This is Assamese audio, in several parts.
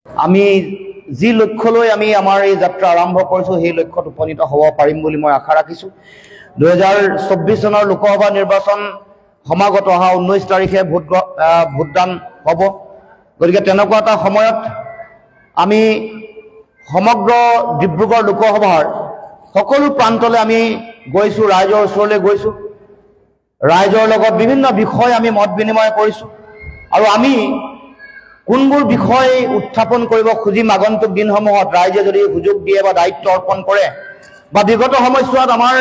আমি যি লক্ষ্যলৈ আমি আমাৰ এই যাত্ৰা আৰম্ভ কৰিছোঁ সেই লক্ষ্যত উপনীত হ'ব পাৰিম বুলি মই আশা ৰাখিছোঁ। 2024 চনৰ লোকসভা নিৰ্বাচন সমাগত অহা 19 তাৰিখে ভোটদান হ'ব। গতিকে তেনেকুৱা এটা সময়ত আমি সমগ্ৰ ডিব্ৰুগড় লোকসভাৰ সকলো প্ৰান্তলৈ আমি গৈছোঁ, ৰাইজৰ ওচৰলৈ গৈছোঁ, ৰাইজৰ লগত বিভিন্ন বিষয় আমি মত বিনিময় কৰিছোঁ আৰু আমি কোনবোৰ বিষয় উত্থাপন কৰিব খুজিম আগন্তুক দিনসমূহত ৰাইজে যদি সুযোগ দিয়ে বা দায়িত্ব অৰ্পণ কৰে বা বিগত সময়ছোৱাত আমাৰ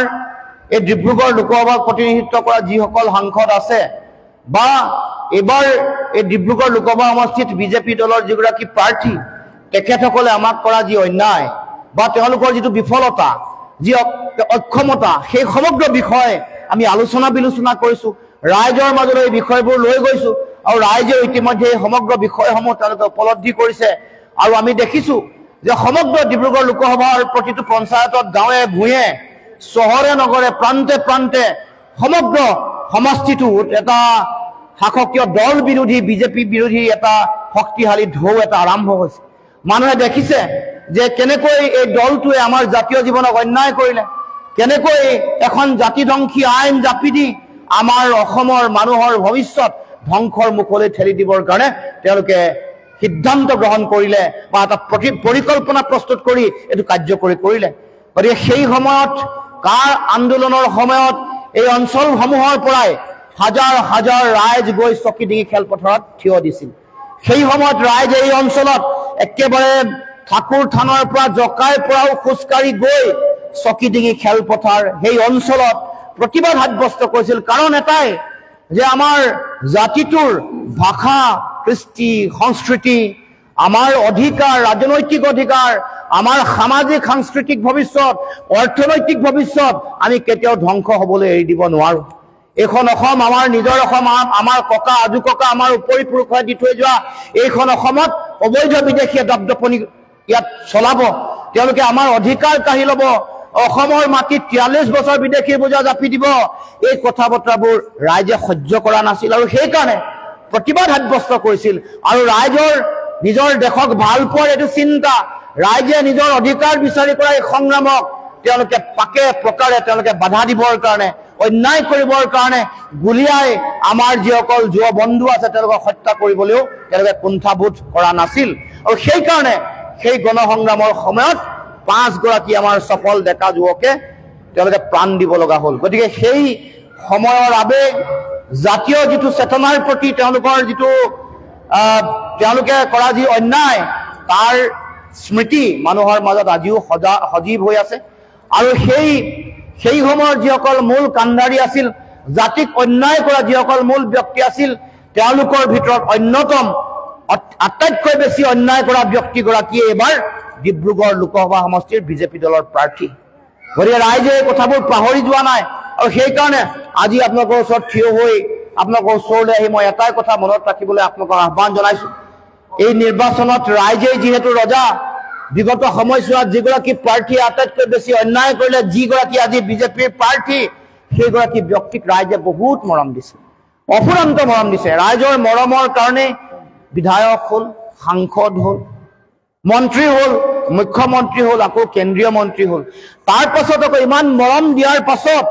এই ডিব্ৰুগড় লোকসভাক প্ৰতিনিধিত্ব কৰা যিসকল সাংসদ আছে বা এবাৰ এই ডিব্ৰুগড় লোকসভা সমষ্টিত বিজেপি দলৰ যিগৰাকী প্ৰাৰ্থী তেখেতসকলে আমাক কৰা যি অন্যায় বা তেওঁলোকৰ যিটো বিফলতা, যি অক্ষমতা, সেই সমগ্ৰ বিষয় আমি আলোচনা বিলোচনা কৰিছোঁ, ৰাইজৰ মাজলৈ এই বিষয়বোৰ লৈ গৈছোঁ আৰু ৰাইজে ইতিমধ্যে এই সমগ্ৰ বিষয়সমূহ তেওঁলোকে উপলব্ধি কৰিছে। আৰু আমি দেখিছোঁ যে সমগ্ৰ ডিব্ৰুগড় লোকসভাৰ প্ৰতিটো পঞ্চায়তত, গাঁৱে ভূঞে, চহৰে নগৰে, প্ৰান্তে প্ৰান্তে সমগ্ৰ সমষ্টিটোত এটা শাসকীয় দল বিৰোধী, বিজেপি বিৰোধী এটা শক্তিশালী ঢৌ এটা আৰম্ভ হৈছে। মানুহে দেখিছে যে কেনেকৈ এই দলটোৱে আমাৰ জাতীয় জীৱনক অন্যায় কৰিলে, কেনেকৈ এখন জাতিধ্বংসী আইন জাপি দি আমাৰ অসমৰ মানুহৰ ভৱিষ্যত ধ্বংসৰ মুখলৈ ঠেলি দিবৰ কাৰণে তেওঁলোকে সিদ্ধান্ত গ্ৰহণ কৰিলে বা এটা পৰিকল্পনা প্ৰস্তুত কৰি এইটো কাৰ্যকৰী কৰিলে। গতিকে সেই সময়ত কাৰ আন্দোলনৰ সময়ত এই অঞ্চলসমূহৰ পৰাই হাজাৰ হাজাৰ ৰাইজ গৈ চকী ডিঙি খেলপথাৰত থিয় দিছিল। সেই সময়ত ৰাইজে এই অঞ্চলত একেবাৰে ঠাকুৰ থানৰ পৰা জকাইৰ পৰাও খোজকাঢ়ি গৈ চকী ডিঙি খেলপথাৰ সেই অঞ্চলত প্ৰতিবাদ সাব্যস্ত কৰিছিল। কাৰণ এটাই যে আমাৰ জাতিটোৰ ভাষা, কৃষ্টি, সংস্কৃতি, আমাৰ অধিকাৰ, ৰাজনৈতিক অধিকাৰ, আমাৰ সামাজিক সাংস্কৃতিক ভৱিষ্যত, অৰ্থনৈতিক ভৱিষ্যত আমি কেতিয়াও ধ্বংস হ'বলৈ এৰি দিব নোৱাৰোঁ। এইখন অসম আমাৰ নিজৰ অসম, আমাৰ ককা আজু ককা আমাৰ উপৰি পুৰুষে দি থৈ যোৱা এইখন অসমত অবৈধ বিদেশীয়ে দপদপনি ইয়াত চলাব, তেওঁলোকে আমাৰ অধিকাৰ কাঢ়ি ল'ব, অসমৰ মাটিত 43 বছৰ বিদেশী বোজা জাপি দিব। এই কথা বতৰাবোৰ ৰাইজে সহ্য কৰা নাছিল আৰু সেইকাৰণে প্ৰতিবাদ সাব্যস্ত কৰিছিল। আৰু ৰাইজৰ নিজৰ দেশক ভাল পোৱাৰ এইটো চিন্তা, ৰাইজে নিজৰ অধিকাৰ বিচাৰি কৰা এই সংগ্ৰামক তেওঁলোকে পাকে প্ৰকাৰে তেওঁলোকে বাধা দিবৰ কাৰণে, অন্যায় কৰিবৰ কাৰণে গুলিয়াই আমাৰ যিসকল যুৱ বন্ধু আছে তেওঁলোকক হত্যা কৰিবলৈও তেওঁলোকে কুণ্ঠাবোধ কৰা নাছিল। আৰু সেইকাৰণে সেই গণসংগ্ৰামৰ সময়ত 5 গৰাকী আমাৰ সফল ডেকা যুৱকে তেওঁলোকে প্ৰাণ দিব লগা হ'ল। গতিকে সেই সময়ৰ আবেগ, জাতীয় যিটো চেতনাৰ প্ৰতি তেওঁলোকৰ যিটো তেওঁলোকে কৰা যি অন্যায়, তাৰ স্মৃতি মানুহৰ মাজত আজিও সজীৱ হৈ আছে। আৰু সেই সময়ৰ যিসকল মূল কাণ্ডাৰী আছিল, জাতিক অন্যায় কৰা যিসকল মূল ব্যক্তি আছিল, তেওঁলোকৰ ভিতৰত অন্যতম আটাইতকৈ বেছি অন্যায় কৰা ব্যক্তিগৰাকীয়ে এইবাৰ ডিব্ৰুগড় লোকসভা সমষ্টিৰ বিজেপি দলৰ প্ৰাৰ্থী। গতিকে ৰাইজে এই কথাবোৰ পাহৰি যোৱা নাই আৰু সেইকাৰণে আজি আপোনালোকৰ ওচৰত থিয় হৈ আপোনালোকৰ ওচৰলৈ আহি মই এটাই কথা মনত ৰাখিবলৈ আপোনালোকক আহ্বান জনাইছোঁ। এই নিৰ্বাচনত ৰাইজেই যিহেতু ৰজা, বিগত সময়ছোৱাত যিগৰাকী প্ৰাৰ্থীয়ে আটাইতকৈ বেছি অন্যায় কৰিলে, যিগৰাকী আজি বিজেপিৰ প্ৰাৰ্থী, সেইগৰাকী ব্যক্তিক ৰাইজে বহুত মৰম দিছে, অফুৰন্ত মৰম দিছে। ৰাইজৰ মৰমৰ কাৰণে বিধায়ক হ'ল, সাংসদ হ'ল, মন্ত্ৰী হ'ল, মুখ্যমন্ত্ৰী হ'ল, আকৌ কেন্দ্ৰীয় মন্ত্ৰী হ'ল। তাৰ পাছত আকৌ ইমান মৰম দিয়াৰ পাছত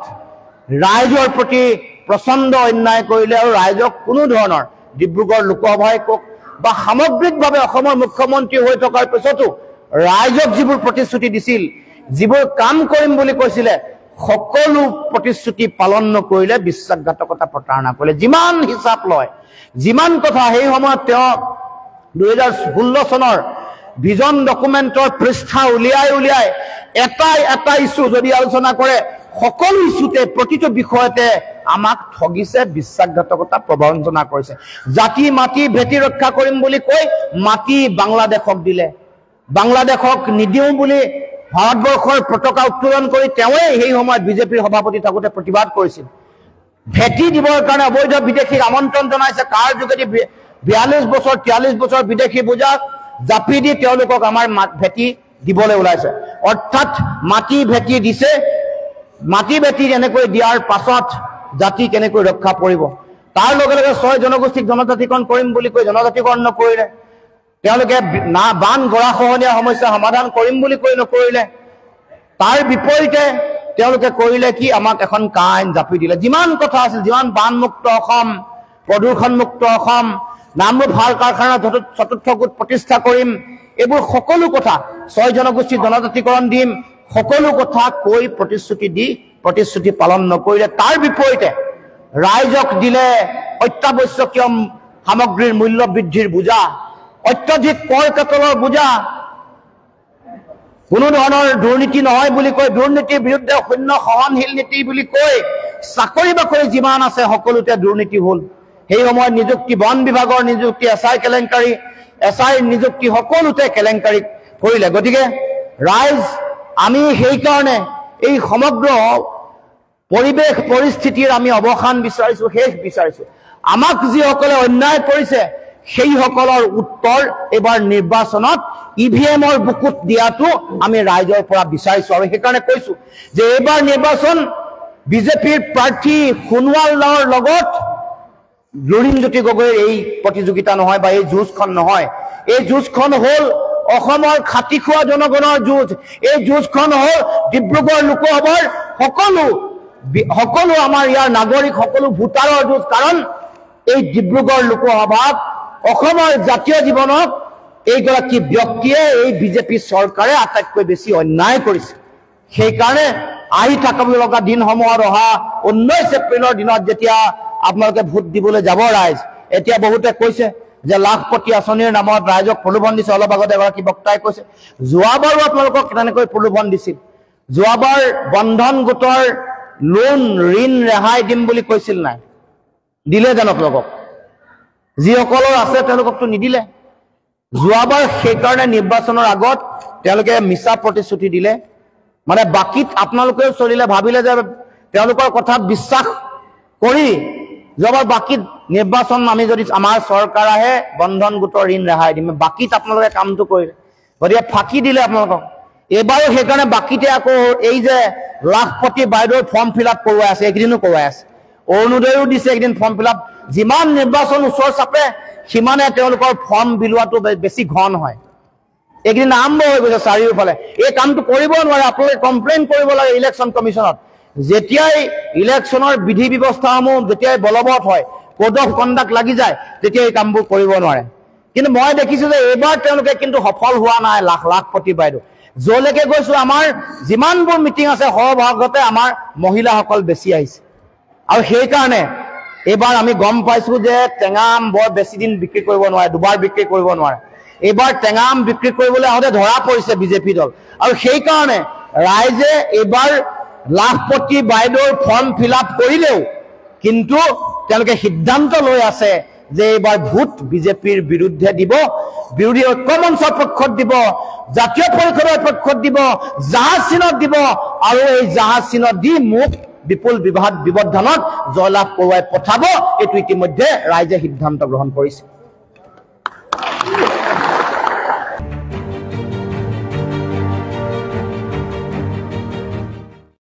ৰাইজৰ প্ৰতি প্ৰচণ্ড অন্যায় কৰিলে আৰু ৰাইজক কোনো ধৰণৰ ডিব্ৰুগড় লোকসভাই কওক বা সামগ্ৰিকভাৱে অসমৰ মুখ্যমন্ত্ৰী হৈ থকাৰ পিছতো ৰাইজক যিবোৰ প্ৰতিশ্ৰুতি দিছিল, যিবোৰ কাম কৰিম বুলি কৈছিলে, সকলো প্ৰতিশ্ৰুতি পালন নকৰিলে, বিশ্বাসঘাতকতা প্ৰতাৰণা কৰিলে। যিমান হিচাপ লয়, যিমান কথা সেই সময়ত তেওঁ 2016 চনৰ ভিজন ডকুমেণ্টৰ পৃষ্ঠা উলিয়াই এটা ইছ্যু যদি আলোচনা কৰে, সকলো ইছ্যুতে প্ৰতিটো বিষয়তে আমাক ঠগিছে, বিশ্বাসঘাতকতা প্ৰবঞ্চনা কৰিছে। জাতি মাটি ভেটি ৰক্ষা কৰিম বুলি কৈ মাটি বাংলাদেশক দিলে, বাংলাদেশক নিদিওঁ বুলি ভাৰতবৰ্ষৰ পতাকা উত্তোলন কৰি তেওঁৱে সেই সময়ত বিজেপিৰ সভাপতি থাকোঁতে প্ৰতিবাদ কৰিছিল। ভেটি দিবৰ কাৰণে অবৈধ বিদেশীক আমন্ত্ৰণ জনাইছে, কাৰ যোগেদি 42 বছৰ 43 বছৰ বিদেশী বোজা জাপি দি তেওঁলোকক আমাৰ ভেটি দিবলৈ ওলাইছে। অৰ্থাৎ মাটি ভেটি দিছে, মাটি ভেটি এনেকৈ দিয়াৰ পাছত জাতি কেনেকৈ ৰক্ষা পৰিব। তাৰ লগে লগে 6 জনগোষ্ঠীক জনজাতিকৰণ কৰিম বুলি কৈ জনজাতিকৰণ নকৰিলে। তেওঁলোকে বান গৰাখহনীয়া সমস্যা সমাধান কৰিম বুলি কৈ নকৰিলে। তাৰ বিপৰীতে তেওঁলোকে কৰিলে কি, আমাক এখন আইন জাপি দিলে। যিমান কথা আছিল, যিমান বানমুক্ত অসম, প্ৰদূষণমুক্ত অসম, নামৰূপ সাৰ কাৰখানা চতুৰ্থ গোট প্ৰতিষ্ঠা কৰিম, এইবোৰ সকলো কথা, 6 জনগোষ্ঠী জনজাতিকৰণ দিম, সকলো কথা কৈ প্ৰতিশ্ৰুতি পালন নকৰিলে। তাৰ বিপৰীতে ৰাইজক দিলে অত্যাৱশ্যকীয় সামগ্ৰীৰ মূল্য বৃদ্ধিৰ বোজা, অত্যধিক কৰ কাটলৰ বোজা, কোনো ধৰণৰ দুৰ্নীতি নহয় বুলি কৈ, দুৰ্নীতিৰ বিৰুদ্ধে শূন্য সহনশীল নীতি বুলি কৈ চাকৰি বাকৰি যিমান আছে সকলোতে দুৰ্নীতি হ'ল। সেই সময়ত নিযুক্তি, বন বিভাগৰ নিযুক্তি, এছআই কেলেংকাৰী, এছআই নিযুক্তি সকলোতে কেলেংকাৰী কৰিলে। গতিকে ৰাইজ, আমি সেইকাৰণে এই সমগ্ৰ পৰিৱেশ পৰিস্থিতিৰ আমি অৱসান বিচাৰিছো, শেষ বিচাৰিছো। আমাক যিসকলে অন্যায় কৰিছে সেইসকলৰ উত্তৰ এইবাৰ নিৰ্বাচনত ইভিএমৰ বুকুত দিয়াটো আমি ৰাইজৰ পৰা বিচাৰিছো। আৰু সেইকাৰণে কৈছো যে এইবাৰ নিৰ্বাচন বিজেপিৰ প্ৰাৰ্থী সোণোৱালৰ লগত লুৰিণজ্যোতি গগৈৰ এই প্ৰতিযোগিতা নহয়, বা এই যুঁজখন নহয়। এই যুঁজখন হ'ল অসমৰ খাটি খোৱা জনগণৰ যুঁজ। এই যুঁজখন হ'ল ডিব্ৰুগড় লোকসভাৰ সকলো আমাৰ ইয়াৰ নাগৰিক, সকলো ভোটাৰৰ যুঁজ। কাৰণ এই ডিব্ৰুগড় লোকসভাত অসমৰ জাতীয় জীৱনক এইগৰাকী ব্যক্তিয়ে, এই বিজেপি চৰকাৰে আটাইতকৈ বেছি অন্যায় কৰিছে। সেইকাৰণে আহি থাকিব লগা দিনসমূহত অহা 19 এপ্ৰিলৰ দিনত যেতিয়া আপোনালোকে ভোট দিবলৈ যাব ৰাইজ, এতিয়া বহুতে কৈছে যে লাখপতি আঁচনিৰ নামত ৰাইজক প্ৰলোভন দিছে। অলপ আগতে এগৰাকী বক্তাই কৈছে, যোৱাবাৰো আপোনালোকক তেনেকৈ প্ৰলোভন দিছিল। যোৱাবাৰ বন্ধন গোটৰ লোন, ঋণ ৰেহাই দিম বুলি কৈছিল নাই? দিলে জানো আপোনালোকক? যিসকলৰ আছে তেওঁলোককতো নিদিলে। যোৱাবাৰ সেইকাৰণে নিৰ্বাচনৰ আগত তেওঁলোকে মিছা প্ৰতিশ্ৰুতি দিলে। মানে বাকীত আপোনালোকেও চলিলে, ভাবিলে যে তেওঁলোকৰ কথাত বিশ্বাস কৰি যোৱাবাৰ বাকীত নিৰ্বাচন আমি যদি আমাৰ চৰকাৰ আহে বন্ধন গোটৰ ঋণ ৰেহাই দিম, বাকীত আপোনালোকে কামটো কৰিলে। গতিকে ফাঁকি দিলে আপোনালোকক। এইবাৰো সেইকাৰণে বাকীতে আকৌ এই যে লাখপতি বাইদেউৰ ফৰ্ম ফিল আপ কৰোৱাই আছে, এইকেইদিনো কৰোৱাই আছে। অৰুণোদয়ো দিছে এইকেইদিন ফৰ্ম ফিল আপ। যিমান নিৰ্বাচন ওচৰ চাপে সিমানে তেওঁলোকৰ ফৰ্ম বিলোৱাটো বেছি ঘন হয়। এইকেইদিন আৰম্ভ হৈ গৈছে চাৰিওফালে। এই কামটো কৰিব নোৱাৰে, আপোনালোকে কমপ্লেইন কৰিব লাগে ইলেকশ্যন কমিশ্যনত। যেতিয়াই ইলেকশ্যনৰ বিধি ব্যৱস্থাসমূহ যেতিয়াই বলবৎ হয়, কোড অফ কণ্ডাক্ট লাগি যায়, তেতিয়া এই কামবোৰ কৰিব নোৱাৰে। কিন্তু মই দেখিছো যে এইবাৰ তেওঁলোকে কিন্তু সফল হোৱা নাই। লাখপতি বাইদেউ যলৈকে গৈছো, আমাৰ যিমানবোৰ মিটিং আছে সৰহভাগতে আমাৰ মহিলাসকল বেছি আহিছে। আৰু সেইকাৰণে এইবাৰ আমি গম পাইছো যে টেঙা আম বৰ বেছি দিন বিক্ৰী কৰিব নোৱাৰে, দুবাৰ বিক্ৰী কৰিব নোৱাৰে। এইবাৰ টেঙা আম বিক্ৰী কৰিবলৈ আহোঁতে ধৰা পৰিছে বিজেপি দল। আৰু সেইকাৰণে ৰাইজে এইবাৰ লাখপতি বাইদেউৰ ফৰ্ম ফিল আপ কৰিলেও কিন্তু তেওঁলোকে সিদ্ধান্ত লৈ আছে যে এইবাৰ ভোট বিজেপিৰ বিৰুদ্ধে দিব, বিৰোধী ঐক্য মঞ্চৰ পক্ষত দিব, জাতীয় পৰিষদৰ পক্ষত দিব, জাহাজ চিনত দিব। আৰু এই জাহাজ চিনত দি মোক বিপুল ব্যৱধানত জয়লাভ কৰোৱাই পঠাব। এইটো ইতিমধ্যে ৰাইজে সিদ্ধান্ত গ্ৰহণ কৰিছে।